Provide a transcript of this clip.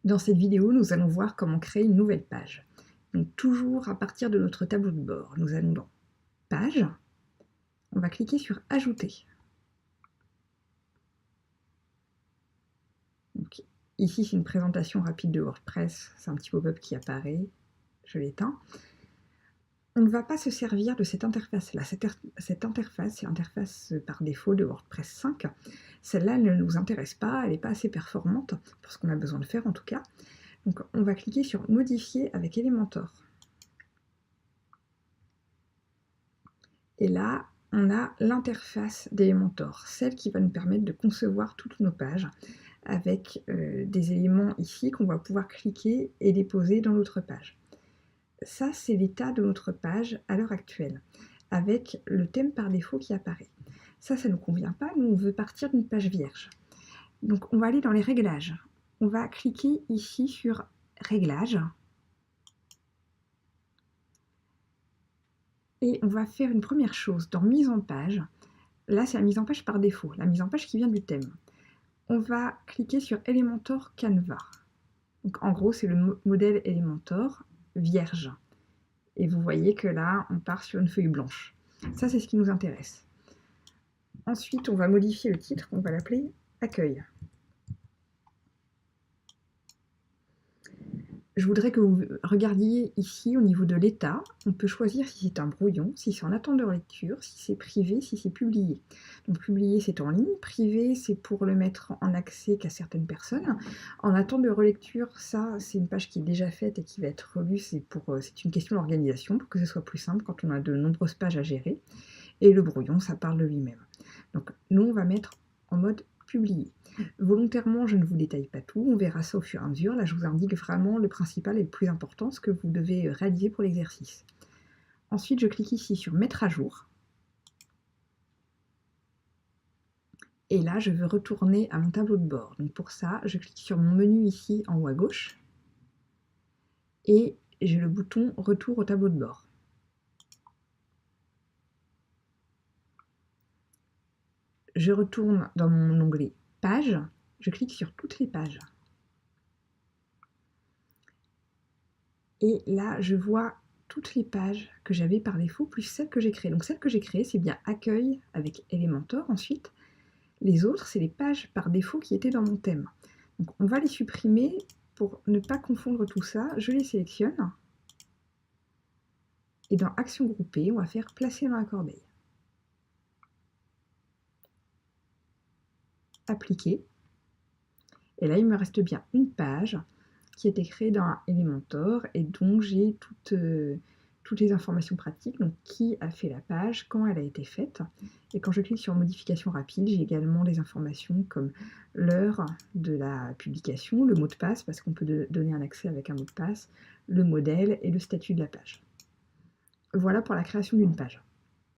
Dans cette vidéo, nous allons voir comment créer une nouvelle page. Donc toujours à partir de notre tableau de bord. Nous allons dans Page, on va cliquer sur Ajouter. Donc, ici, c'est une présentation rapide de WordPress, c'est un petit pop-up qui apparaît, je l'éteins. On ne va pas se servir de cette interface-là. Cette interface, c'est l'interface par défaut de WordPress 5. Celle-là, elle ne nous intéresse pas, elle n'est pas assez performante pour ce qu'on a besoin de faire en tout cas. Donc on va cliquer sur Modifier avec Elementor. Et là, on a l'interface d'Elementor, celle qui va nous permettre de concevoir toutes nos pages avec des éléments ici qu'on va pouvoir cliquer et déposer dans notre page. Ça, c'est l'état de notre page à l'heure actuelle, avec le thème par défaut qui apparaît. Ça ne nous convient pas, nous on veut partir d'une page vierge. Donc on va aller dans les réglages. On va cliquer ici sur Réglages. Et on va faire une première chose dans Mise en page. Là, c'est la mise en page par défaut, la mise en page qui vient du thème. On va cliquer sur Elementor Canva. Donc en gros, c'est le modèle Elementor vierge. Et vous voyez que là, on part sur une feuille blanche. Ça, c'est ce qui nous intéresse. Ensuite, on va modifier le titre, on va l'appeler Accueil. Je voudrais que vous regardiez ici au niveau de l'état. On peut choisir si c'est un brouillon, si c'est en attente de relecture, si c'est privé, si c'est publié. Donc publié, c'est en ligne. Privé, c'est pour le mettre en accès qu'à certaines personnes. En attente de relecture, ça, c'est une page qui est déjà faite et qui va être relue. C'est une question d'organisation pour que ce soit plus simple quand on a de nombreuses pages à gérer. Et le brouillon, ça parle de lui-même. Donc nous, on va mettre en mode publié. Volontairement, je ne vous détaille pas tout, on verra ça au fur et à mesure. Là, je vous indique vraiment le principal et le plus important, ce que vous devez réaliser pour l'exercice. Ensuite, je clique ici sur Mettre à jour. Et là, je veux retourner à mon tableau de bord. Donc pour ça, je clique sur mon menu ici en haut à gauche. Et j'ai le bouton Retour au tableau de bord. Je retourne dans mon onglet Pages, je clique sur toutes les pages. Et là, je vois toutes les pages que j'avais par défaut, plus celles que j'ai créées. Donc celles que j'ai créées, c'est bien Accueil avec Elementor ensuite. Les autres, c'est les pages par défaut qui étaient dans mon thème. Donc on va les supprimer pour ne pas confondre tout ça. Je les sélectionne. Et dans Action groupée, on va faire Placer dans la corbeille. Appliquer. Et là, il me reste bien une page qui a été créée dans Elementor et dont j'ai toutes les informations pratiques, donc qui a fait la page, quand elle a été faite. Et quand je clique sur modification rapide, j'ai également des informations comme l'heure de la publication, le mot de passe, parce qu'on peut donner un accès avec un mot de passe, le modèle et le statut de la page. Voilà pour la création d'une page.